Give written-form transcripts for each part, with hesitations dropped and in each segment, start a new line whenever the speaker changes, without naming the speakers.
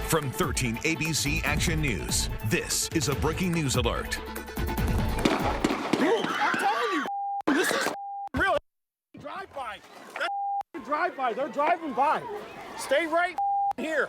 From 13 ABC Action News, this is a breaking news alert.
I'm telling you, this is real drive-by. That's drive-by. They're driving by. Stay right here.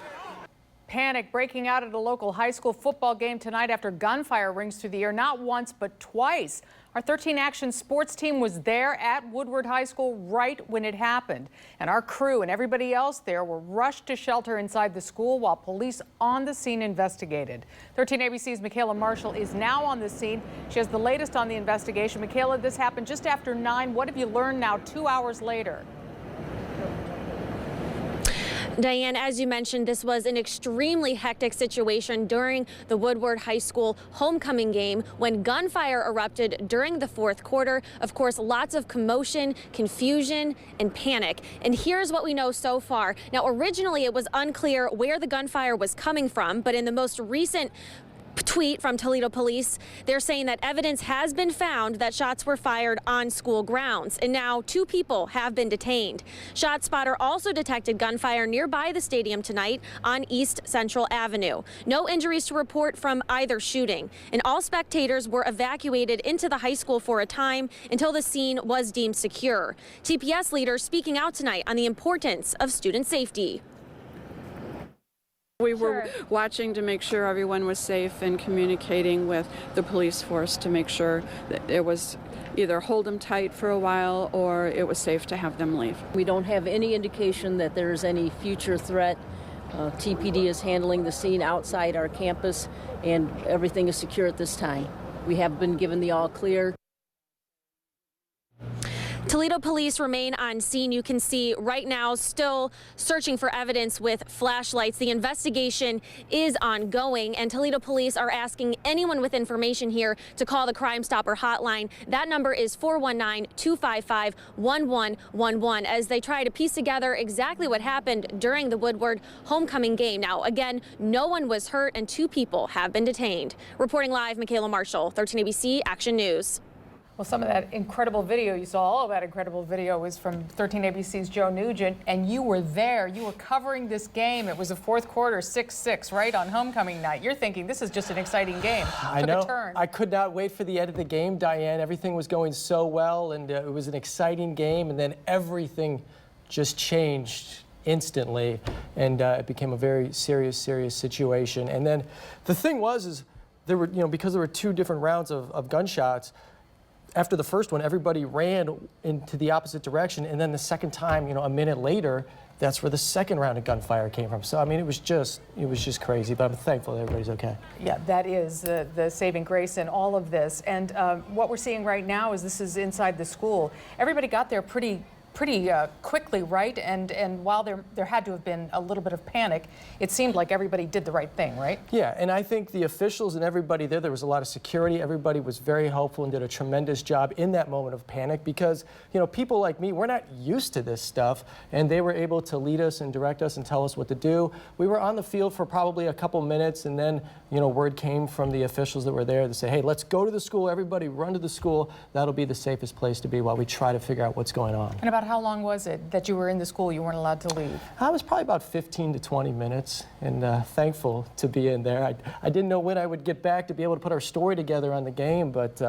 Panic breaking out at a local high school football game tonight after gunfire rings through the air, not once but twice. Our 13 Action sports team was there at Woodward High School right when it happened. And our crew and everybody else there were rushed to shelter inside the school while police on the scene investigated. 13 ABC's Michaela Marshall is now on the scene. She has the latest on the investigation. Michaela, this happened just after 9. What have you learned now 2 hours later?
Diane, as you mentioned, this was an extremely hectic situation during the Woodward High School homecoming game when gunfire erupted during the fourth quarter. Of course, lots of commotion, confusion, and panic. And here's what we know so far. Now, originally, it was unclear where the gunfire was coming from, but in the most recent tweet from Toledo Police, they're saying that evidence has been found that shots were fired on school grounds, and now 2 people have been detained. ShotSpotter also detected gunfire nearby the stadium tonight on East Central Avenue. No injuries to report from either shooting, and all spectators were evacuated into the high school for a time until the scene was deemed secure. TPS leaders speaking out tonight on the importance of student safety.
We were watching to make sure everyone was safe and communicating with the police force to make sure that it was either hold them tight for a while or it was safe to have them leave.
We don't have any indication that there's any future threat. TPD is handling the scene outside our campus and everything is secure at this time. We have been given the all clear.
Toledo police remain on scene. You can see right now still searching for evidence with flashlights. The investigation is ongoing, and Toledo police are asking anyone with information here to call the Crime Stopper hotline. That number is 419-255-1111 as they try to piece together exactly what happened during the Woodward homecoming game. Now, again, no one was hurt and 2 people have been detained. Reporting live, Michaela Marshall, 13 ABC Action News.
Well, some of that incredible video you saw, all of that incredible video was from 13 ABC's Joe Nugent, and you were there. You were covering this game. It was the fourth quarter, 6-6, right, on homecoming night. You're thinking this is just an exciting game.
I know.
Took a turn.
I could not wait for the end of the game, Diane. Everything was going so well, and it was an exciting game, and then everything just changed instantly, and it became a very serious situation. And then the thing was, there were, because there were 2 different rounds of gunshots. After the first one, everybody ran into the opposite direction, and then the second time, a minute later, that's where the second round of gunfire came from. So, I mean, it was just crazy, but I'm thankful that everybody's okay.
Yeah, that is the saving grace in all of this. And what we're seeing right now is this is inside the school. Everybody got there pretty quickly, right? And while there had to have been a little bit of panic, it seemed like everybody did the right thing, right?
Yeah, and I think the officials and everybody there was a lot of security. Everybody was very helpful and did a tremendous job in that moment of panic because, people like me, we're not used to this stuff, and they were able to lead us and direct us and tell us what to do. We were on the field for probably a couple minutes, and then, word came from the officials that were there to say, hey, let's go to the school, everybody run to the school. That'll be the safest place to be while we try to figure out what's going on.
And about how long was it that you were in the school you weren't allowed to leave?
It was probably about 15 to 20 minutes, and thankful to be in there. I didn't know when I would get back to be able to put our story together on the game, but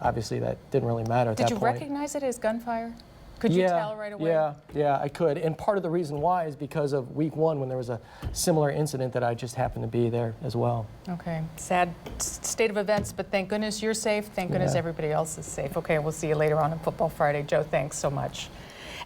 obviously that didn't really matter at that point.
Did you recognize it as gunfire? Could you tell right away?
Yeah, I could. And part of the reason why is because of week 1 when there was a similar incident that I just happened to be there as well.
Okay, sad state of events, but thank goodness you're safe. Thank goodness everybody else is safe. Okay, we'll see you later on Football Friday. Joe, thanks so much.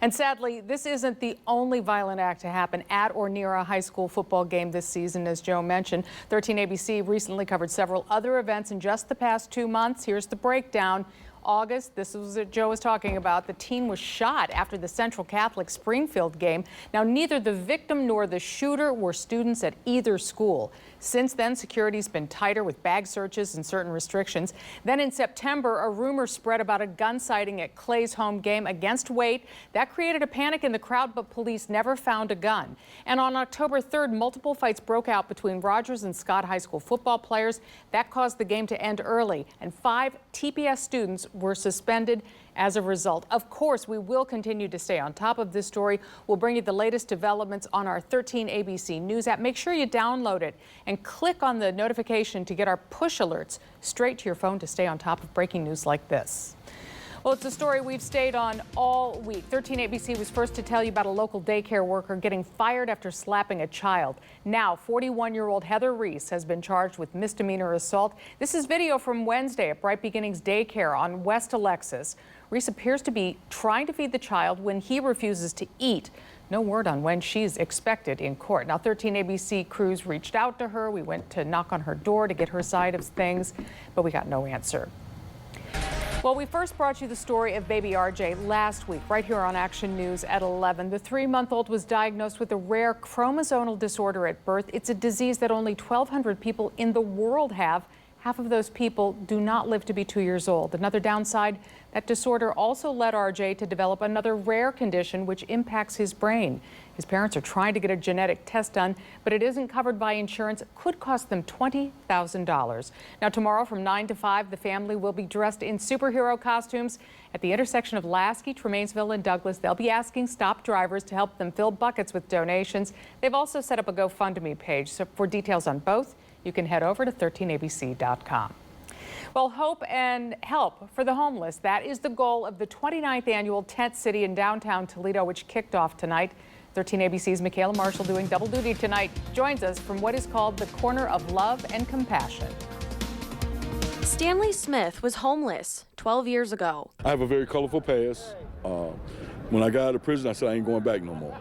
And sadly, this isn't the only violent act to happen at or near a high school football game this season, as Joe mentioned. 13 ABC recently covered several other events in just the past 2 months. Here's the breakdown. August, this was what Joe was talking about. The teen was shot after the Central Catholic Springfield game. Now, neither the victim nor the shooter were students at either school. Since then, security's been tighter with bag searches and certain restrictions. Then in September, a rumor spread about a gun sighting at Clay's home game against Waite. That created a panic in the crowd, but police never found a gun. And on October 3rd, multiple fights broke out between Rogers and Scott High School football players. That caused the game to end early, and 5 TPS students were suspended as a result. Of course, we will continue to stay on top of this story. We'll bring you the latest developments on our 13 ABC News app. Make sure you download it and click on the notification to get our push alerts straight to your phone to stay on top of breaking news like this. Well, it's a story we've stayed on all week. 13 ABC was first to tell you about a local daycare worker getting fired after slapping a child. Now, 41-year-old Heather Reese has been charged with misdemeanor assault. This is video from Wednesday at Bright Beginnings Daycare on West Alexis. Reese appears to be trying to feed the child when he refuses to eat. No word on when she's expected in court. Now, 13 ABC crews reached out to her. We went to knock on her door to get her side of things, but we got no answer. Well, we first brought you the story of baby RJ last week, right here on Action News at 11. The 3-month-old was diagnosed with a rare chromosomal disorder at birth. It's a disease that only 1,200 people in the world have. Half of those people do not live to be 2 years old. Another downside, that disorder also led RJ to develop another rare condition which impacts his brain. His parents are trying to get a genetic test done, but it isn't covered by insurance. It could cost them $20,000. Now, tomorrow from 9 to 5, the family will be dressed in superhero costumes at the intersection of Lasky, Tremainsville, and Douglas. They'll be asking stop drivers to help them fill buckets with donations. They've also set up a GoFundMe page. So for details on both, you can head over to 13abc.com. Well, hope and help for the homeless. That is the goal of the 29th annual Tent City in downtown Toledo, which kicked off tonight. 13 ABC's Michaela Marshall, doing double duty tonight, joins us from what is called the Corner of Love and Compassion.
Stanley Smith was homeless 12 years ago.
I have a very colorful past. When I got out of prison, I said I ain't going back no more.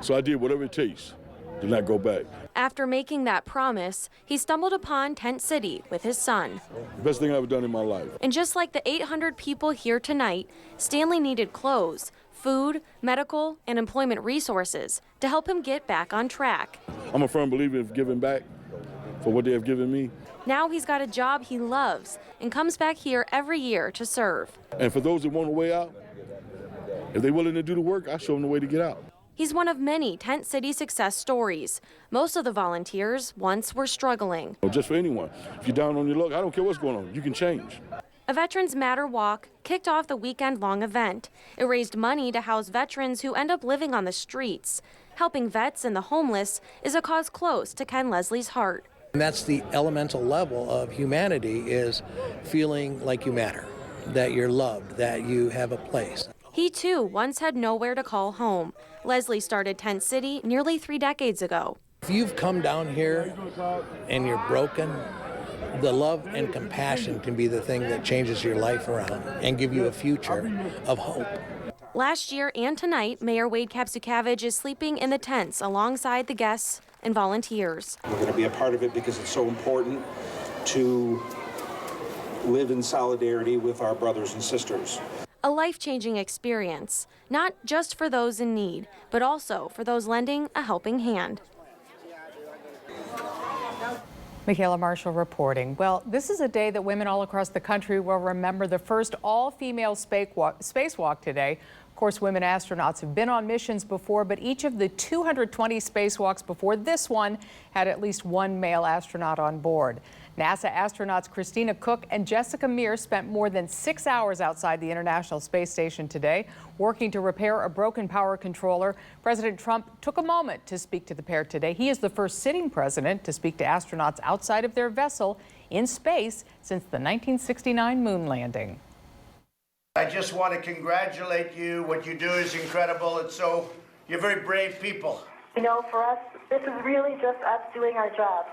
So I did whatever it takes to not go back.
After making that promise, he stumbled upon Tent City with his son.
The best thing I've ever done in my life.
And just like the 800 people here tonight, Stanley needed clothes, food, medical, and employment resources to help him get back on track.
I'm a firm believer of giving back for what they have given me.
Now he's got a job he loves and comes back here every year to serve.
And for those that want a way out, if they're willing to do the work, I show them the way to get out.
He's one of many Tent City success stories. Most of the volunteers once were struggling.
Just for anyone. If you're down on your luck, I don't care what's going on. You can change.
A Veterans Matter Walk kicked off the weekend-long event. It raised money to house veterans who end up living on the streets. Helping vets and the homeless is a cause close to Ken Leslie's heart.
And that's the elemental level of humanity, is feeling like you matter, that you're loved, that you have a place.
He, too, once had nowhere to call home. Leslie started Tent City nearly 3 decades ago.
If you've come down here and you're broken, the love and compassion can be the thing that changes your life around and give you a future of hope.
Last year and tonight, Mayor Wade Kapsukavage is sleeping in the tents alongside the guests and volunteers.
We're going to be a part of it because it's so important to live in solidarity with our brothers and sisters.
A life-changing experience, not just for those in need, but also for those lending a helping hand.
Michaela Marshall reporting. Well, this is a day that women all across the country will remember. The first all-female spacewalk today. Of course, women astronauts have been on missions before, but each of the 220 spacewalks before this one had at least one male astronaut on board. NASA astronauts Christina Cook and Jessica Meir spent more than 6 hours outside the International Space Station today, working to repair a broken power controller. President Trump took a moment to speak to the pair today. He is the first sitting president to speak to astronauts outside of their vessel in space since the 1969 moon landing.
I just want to congratulate you. What you do is incredible. You're very brave people.
You know, for us, this is really just us doing our job.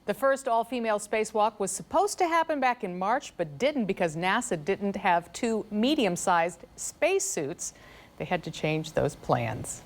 The first all-female spacewalk was supposed to happen back in March, but didn't because NASA didn't have 2 medium-sized spacesuits. They had to change those plans.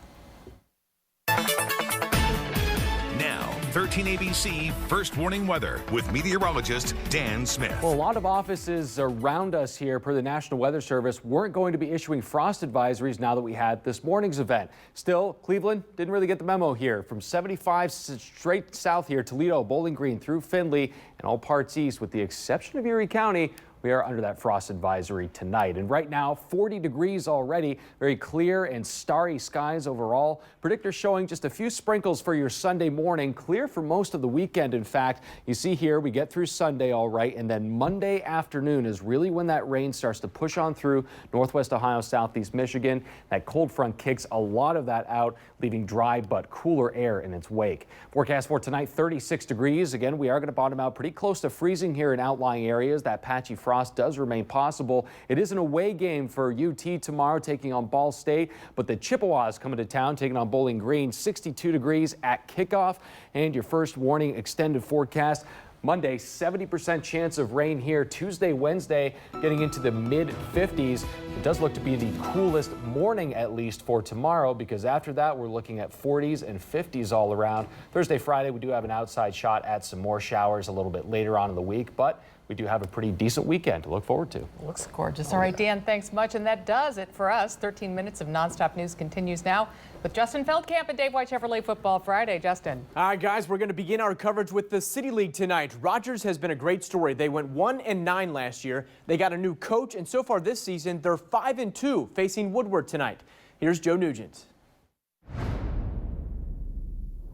Now, 13 ABC First Warning Weather with meteorologist Dan Smith.
Well, a lot of offices around us here, per the National Weather Service, weren't going to be issuing frost advisories now that we had this morning's event. Still, Cleveland didn't really get the memo here. From 75 straight south here, Toledo, Bowling Green through Findlay, and all parts east, with the exception of Erie County, we are under that frost advisory tonight. And right now, 40 degrees already, very clear and starry skies overall. Predictors showing just a few sprinkles for your Sunday morning, clear for most of the weekend. In fact, you see here, we get through Sunday all right, and then Monday afternoon is really when that rain starts to push on through northwest Ohio, southeast Michigan. That cold front kicks a lot of that out, leaving dry but cooler air in its wake. Forecast for tonight, 36 degrees. Again, we are going to bottom out pretty close to freezing here in outlying areas. That patchy frost does remain possible. It is an away game for UT tomorrow, taking on Ball State, but the Chippewas coming to town, taking on Bowling Green. 62 degrees at kickoff, and your first warning extended forecast. Monday, 70% chance of rain here. Tuesday, Wednesday, getting into the mid-50s. It does look to be the coolest morning, at least for tomorrow, because after that, we're looking at 40s and 50s all around. Thursday, Friday, we do have an outside shot at some more showers a little bit later on in the week, but we do have a pretty decent weekend to look forward to.
Looks gorgeous. All right, Dan, thanks much. And that does it for us. 13 minutes of nonstop news continues now with Justin Feldkamp and Dave White Chevrolet Football Friday. Justin.
All right, guys, we're going to begin our coverage with the City League tonight. Rogers has been a great story. They went 1-9 last year. They got a new coach, and so far this season, they're 5-2, facing Woodward tonight. Here's Joe Nugent.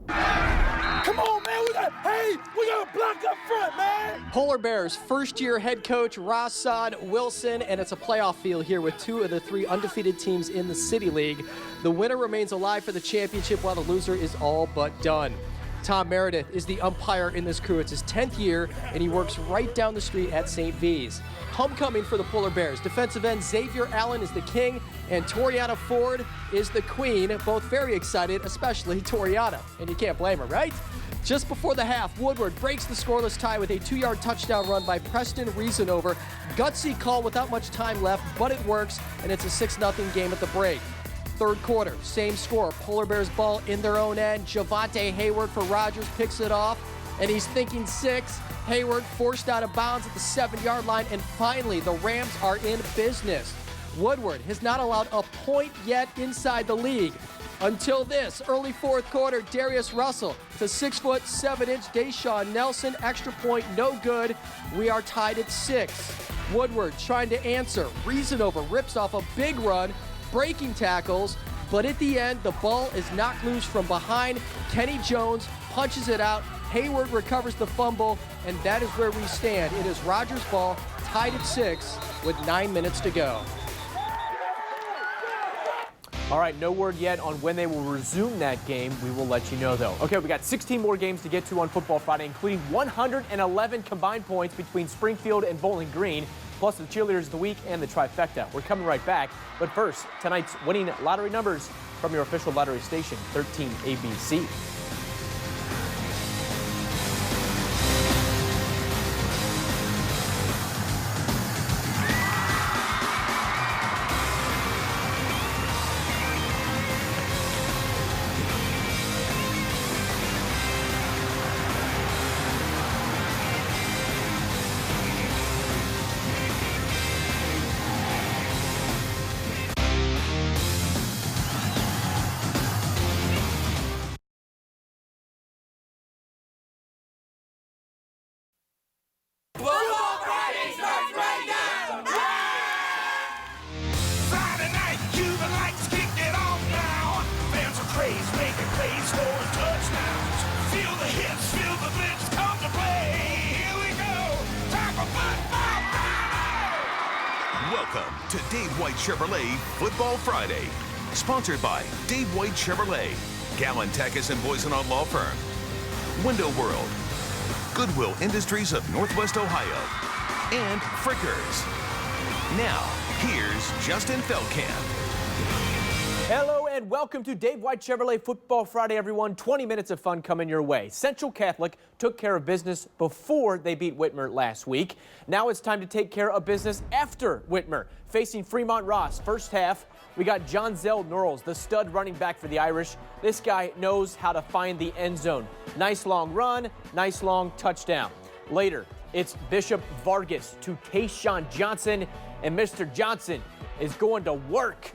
Come on, man. We got a block up front, man.
Polar Bears first-year head coach Rasad Wilson, and it's a playoff field here with 2 of the 3 undefeated teams in the City League. The winner remains alive for the championship, while the loser is all but done. Tom Meredith is the umpire in this crew. It's his 10th year, and he works right down the street at St. V's. Homecoming for the Polar Bears. Defensive end Xavier Allen is the king, and Toriana Ford is the queen. Both very excited, especially Toriana, and you can't blame her, right? Just before the half, Woodward breaks the scoreless tie with a 2-yard touchdown run by Preston Reasonover. Gutsy call without much time left, but it works, and it's a 6-0 game at the break. Third quarter, same score. Polar Bears ball in their own end. Javante Hayward for Rogers picks it off, and he's thinking 6. Hayward forced out of bounds at the 7-yard line, and finally, the Rams are in business. Woodward has not allowed a point yet inside the league. Until this, early fourth quarter, Darius Russell to 6'7" Deshaun Nelson. Extra point, no good. We are tied at 6. Woodward trying to answer. Reasonover rips off a big run, breaking tackles, but at the end, the ball is knocked loose from behind. Kenny Jones punches it out. Hayward recovers the fumble, and that is where we stand. It is Rogers' ball, tied at 6 with 9 minutes to go.
All right, no word yet on when they will resume that game. We will let you know, though. Okay, we got 16 more games to get to on Football Friday, including 111 combined points between Springfield and Bowling Green, plus the Cheerleaders of the Week and the Trifecta. We're coming right back. But first, tonight's winning lottery numbers from your official lottery station, 13 ABC.
Welcome to Dave White Chevrolet Football Friday. Sponsored by Dave White Chevrolet, Gallon Tachus and Boyson on Law Firm, Window World, Goodwill Industries of Northwest Ohio, and Frickers. Now, here's Justin Feldkamp.
Hello and welcome to Dave White Chevrolet Football Friday, everyone. 20 minutes of fun coming your way. Central Catholic took care of business before they beat Whitmer last week. Now it's time to take care of business after Whitmer. Facing Fremont Ross, first half, we got John Zell Norrells, the stud running back for the Irish. This guy knows how to find the end zone. Nice long run, nice long touchdown. Later, it's Bishop Vargas to Tayshawn Johnson, and Mr. Johnson is going to work.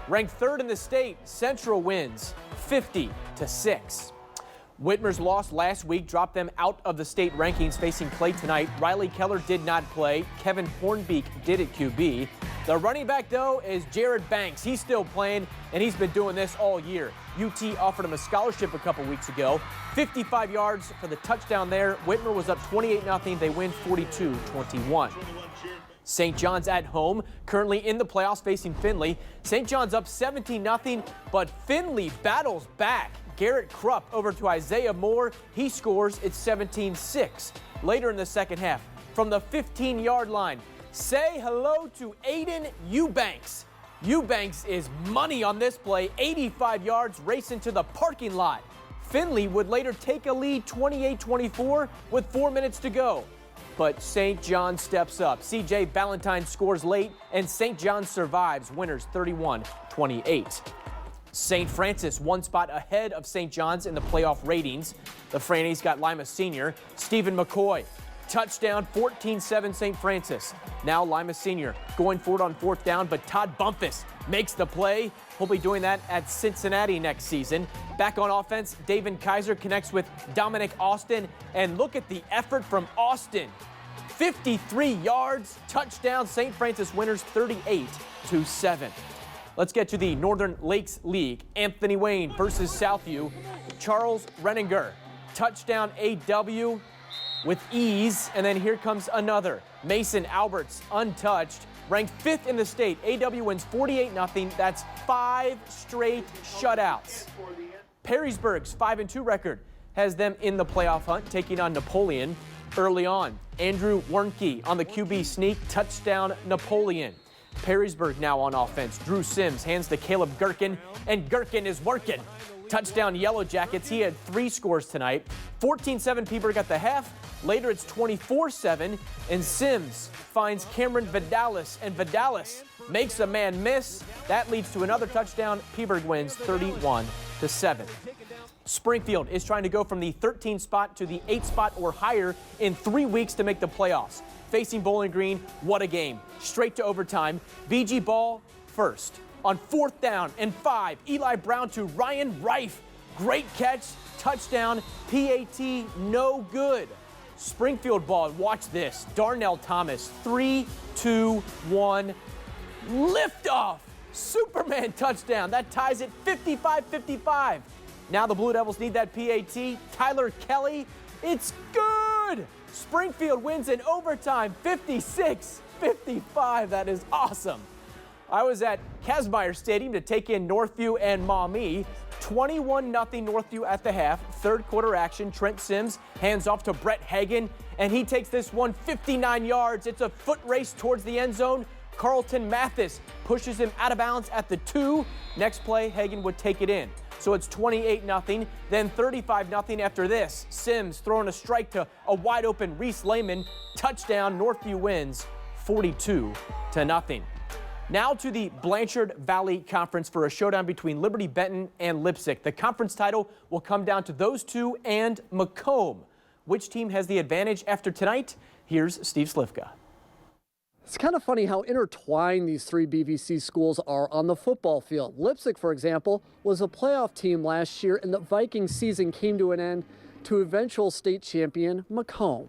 Ranked third in the state, Central wins 50-6. Whitmer's loss last week dropped them out of the state rankings, facing Clay tonight. Riley Keller did not play. Kevin Hornbeek did at QB. The running back, though, is Jared Banks. He's still playing, and he's been doing this all year. UT offered him a scholarship a couple weeks ago. 55 yards for the touchdown there. Whitmer was up 28-0. They win 42-21. St. John's at home, currently in the playoffs facing Findlay. St. John's up 17-0, but Findlay battles back. Garrett Krupp over to Isaiah Moore. He scores. It's 17-6. Later in the second half, from the 15-yard line, say hello to Aiden Eubanks. Eubanks is money on this play. 85 yards, racing to the parking lot. Findlay would later take a lead 28-24 with 4 minutes to go. But St. John steps up. CJ Valentine scores late, and St. John survives, winners 31-28. St. Francis one spot ahead of St. John's in the playoff ratings. The Frannies got Lima Senior. Stephen McCoy, touchdown, 14-7 St. Francis. Now Lima Senior going for it on fourth down, but Todd Bumpus makes the play. He'll be doing that at Cincinnati next season. Back on offense, David Kaiser connects with Dominic Austin, and look at the effort from Austin. 53 yards, touchdown, St. Francis winners 38-7. Let's get to the Northern Lakes League. Anthony Wayne versus Southview. Charles Renninger, touchdown AW with ease, and then here comes another. Mason Alberts, untouched, ranked 5th in the state. AW wins 48-0. That's 5 straight shutouts. Perrysburg's 5-2 record has them in the playoff hunt, taking on Napoleon. Early on, Andrew Warnke on the QB sneak, touchdown Napoleon. Perrysburg now on offense. Drew Sims hands to Caleb Gherkin, and Gherkin is working. Touchdown Yellow Jackets. He had 3 scores tonight. 14-7 Peaburg at the half. Later it's 24-7, and Sims finds Cameron Vidalis, and Vidalis makes a man miss. That leads to another touchdown. Peaburg wins 31-7. Springfield is trying to go from the 13th spot to the 8th spot or higher in 3 weeks to make the playoffs. Facing Bowling Green, what a game. Straight to overtime. BG Ball first. On 4th down and 5, Eli Brown to Ryan Reif. Great catch, touchdown, PAT, no good. Springfield ball, watch this. Darnell Thomas, 3-2-1, liftoff. Superman touchdown. That ties it 55-55. Now the Blue Devils need that PAT. Tyler Kelly, it's good. Springfield wins in overtime, 56-55. That is awesome. I was at Kazmaier Stadium to take in Northview and Maumee. 21-0 Northview at the half. Third quarter action. Trent Sims hands off to Brett Hagan, and he takes this one 59 yards. It's a foot race towards the end zone. Carlton Mathis pushes him out of bounds at the 2. Next play, Hagan would take it in. So it's 28-0, then 35-0 after this. Sims throwing a strike to a wide open Reese Lehman. Touchdown, Northview wins 42-0. Now to the Blanchard Valley Conference for a showdown between Liberty Benton and Lipsick. The conference title will come down to those two and Macomb. Which team has the advantage after tonight? Here's Steve Slivka.
It's kind of funny how intertwined these 3 BVC schools are on the football field. Lipsick, for example, was a playoff team last year, and the Vikings season came to an end to eventual state champion Macomb.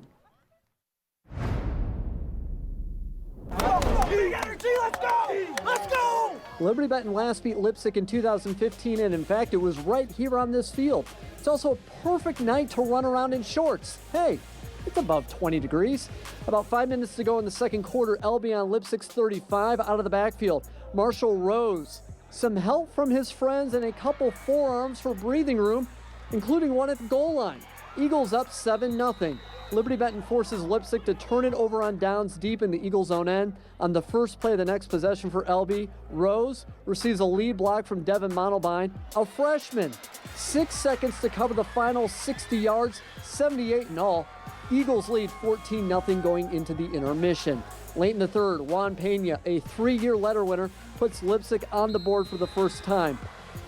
Let's go! Let's go!
Liberty Benton last beat Lipsick in 2015, and in fact, it was right here on this field. It's also a perfect night to run around in shorts. Hey, it's above 20 degrees. About 5 minutes to go in the second quarter. LB on Lipsick's 35 out of the backfield. Marshall Rose. Some help from his friends and a couple forearms for breathing room, including one at the goal line. Eagles up 7-0. Liberty Benton forces Lipsick to turn it over on downs deep in the Eagles' own end. On the first play of the next possession for LB, Rose receives a lead block from Devin Montelbein, a freshman. 6 seconds to cover the final 60 yards, 78 in all. Eagles lead 14-0 going into the intermission. Late in the third, Juan Pena, a 3-year letter winner, puts Lipsick on the board for the first time.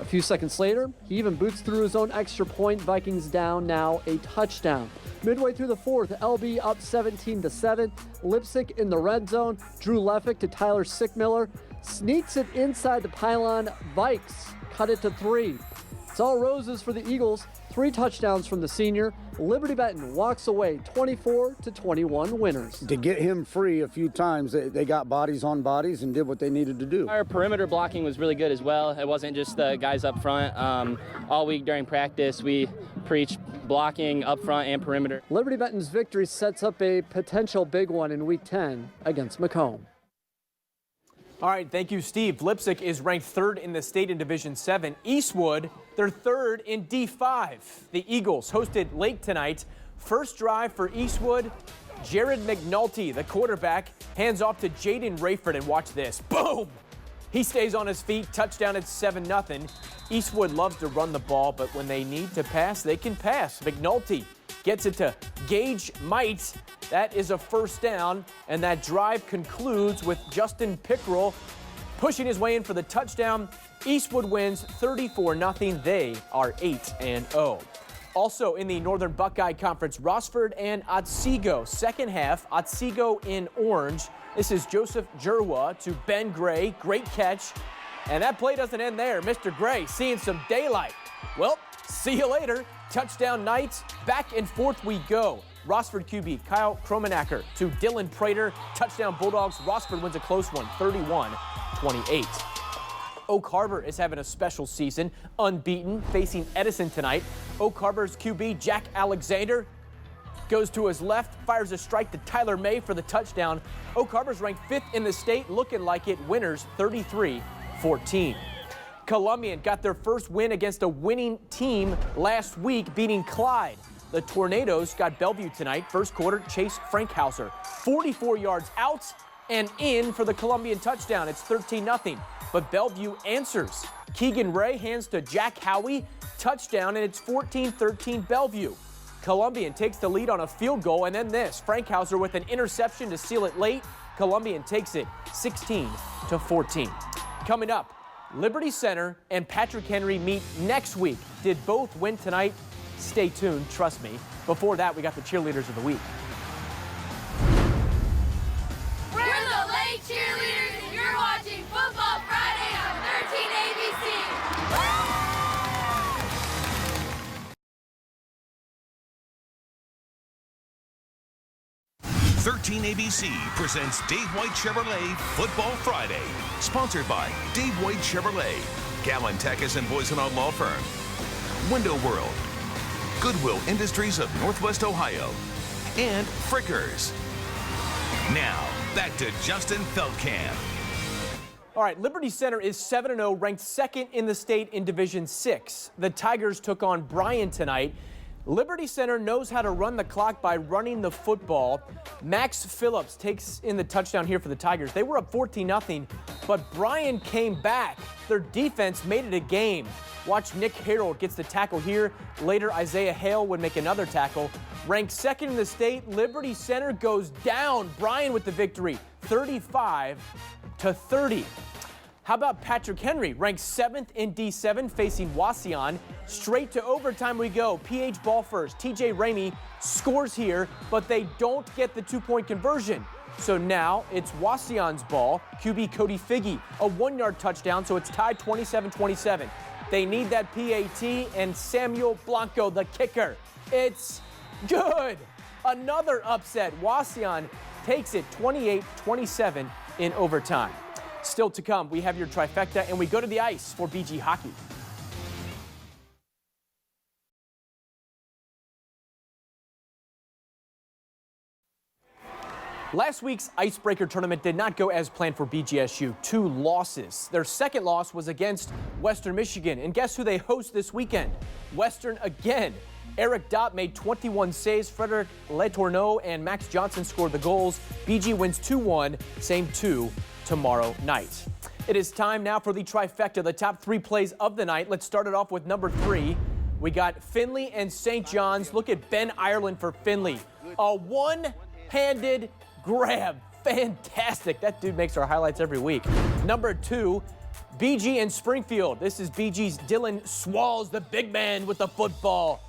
A few seconds later, he even boots through his own extra point. Vikings down now a touchdown. Midway through the fourth, LB up 17-7. Lipsick in the red zone. Drew Leffick to Tyler Sickmiller. Sneaks it inside the pylon. Vikes cut it to 3. It's all roses for the Eagles. 3 touchdowns from the senior, Liberty Benton walks away 24-21 winners.
To get him free a few times, they got bodies on bodies and did what they needed to do.
Our perimeter blocking was really good as well. It wasn't just the guys up front. All week during practice, we preached blocking up front and perimeter.
Liberty Benton's victory sets up a potential big one in Week 10 against Macomb.
All right, thank you, Steve. Lipsick is ranked 3rd in the state in Division 7. Eastwood, they're 3rd in D5. The Eagles hosted Lake tonight. First drive for Eastwood, Jared McNulty, the quarterback, hands off to Jaden Rayford, and watch this. Boom! He stays on his feet, touchdown at 7-0. Eastwood loves to run the ball, but when they need to pass, they can pass. McNulty gets it to Gage Might. That is a first down, and that drive concludes with Justin Pickrell pushing his way in for the touchdown. Eastwood wins 34-0. They are 8-0. Also in the Northern Buckeye Conference, Rossford and Otsego. Second half, Otsego in orange. This is Joseph Jerwa to Ben Gray. Great catch. And that play doesn't end there. Mr. Gray seeing some daylight. Well, see you later. Touchdown Knights. Back and forth we go. Rossford QB Kyle Kromenacker to Dylan Prater. Touchdown Bulldogs. Rossford wins a close one, 31-28. Oak Harbor is having a special season, unbeaten, facing Edison tonight. Oak Harbor's QB Jack Alexander goes to his left, fires a strike to Tyler May for the touchdown. Oak Harbor's ranked 5th in the state, looking like it. Winners 33-14. Columbian got their first win against a winning team last week, beating Clyde. The Tornadoes got Bellevue tonight. First quarter, Chase Frankhauser, 44 yards out and in for the Columbian touchdown. It's 13-0, but Bellevue answers. Keegan Ray hands to Jack Howie, touchdown, and it's 14-13 Bellevue. Columbian takes the lead on a field goal, and then this, Frankhauser with an interception to seal it late. Columbian takes it 16-14. Coming up, Liberty Center and Patrick Henry meet next week. Did both win tonight? Stay tuned, trust me. Before that, we got the cheerleaders of the week.
We're the Lake Cheerleaders, and you're watching Football Friday on 13 ABC.
13 ABC presents Dave White Chevrolet Football Friday. Sponsored by Dave White Chevrolet, Gallon Tachus and Boyson Law Firm, Window World, Goodwill Industries of Northwest Ohio, and Frickers. Now, back to Justin Feldkamp.
All right, Liberty Center is 7-0, ranked 2nd in the state in Division 6. The Tigers took on Bryan tonight. Liberty Center knows how to run the clock by running the football. Max Phillips takes in the touchdown here for the Tigers. They were up 14-0, but Bryan came back. Their defense made it a game. Watch Nick Harrell gets the tackle here. Later, Isaiah Hale would make another tackle. Ranked 2nd in the state, Liberty Center goes down. Bryan with the victory, 35-30. How about Patrick Henry, ranked 7th in D7, facing Wauseon. Straight to overtime we go. PH ball first. TJ Ramey scores here, but they don't get the 2-point conversion. So now it's Wauseon's ball. QB Cody Figge, a 1-yard touchdown, so it's tied 27-27. They need that PAT, and Samuel Blanco, the kicker. It's good. Another upset. Wauseon takes it 28-27 in overtime. Still to come, we have your trifecta, and we go to the ice for BG Hockey. Last week's Icebreaker tournament did not go as planned for BGSU. 2 losses. Their second loss was against Western Michigan. And guess who they host this weekend? Western again. Eric Dopp made 21 saves. Frederick Letourneau and Max Johnson scored the goals. BG wins 2-1, same 2 tomorrow night. It is time now for the trifecta, the top 3 plays of the night. Let's start it off with number 3. We got Findlay and St. John's. Look at Ben Ireland for Findlay. A one-handed grab. Fantastic. That dude makes our highlights every week. Number 2, BG and Springfield. This is BG's Dylan Swalls, the big man with the football.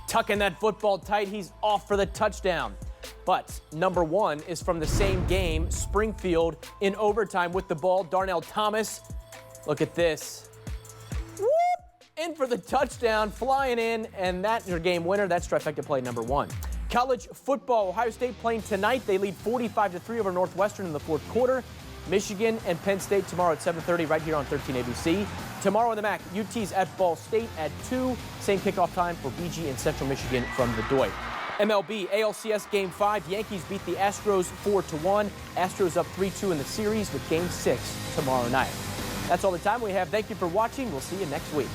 Tucking that football tight. He's off for the touchdown. But number 1 is from the same game, Springfield in overtime with the ball. Darnell Thomas. Look at this. Whoop! in for the touchdown, flying in, and that's your game winner. That's trifecta play number 1. College football, Ohio State playing tonight. They lead 45-3 over Northwestern in the fourth quarter. Michigan and Penn State tomorrow at 7:30 right here on 13 ABC. Tomorrow on the MAC, UT's at Ball State at 2. Same kickoff time for BG and Central Michigan from the Doy. MLB ALCS Game 5. Yankees beat the Astros 4-1. Astros up 3-2 in the series with Game 6 tomorrow night. That's all the time we have. Thank you for watching. We'll see you next week.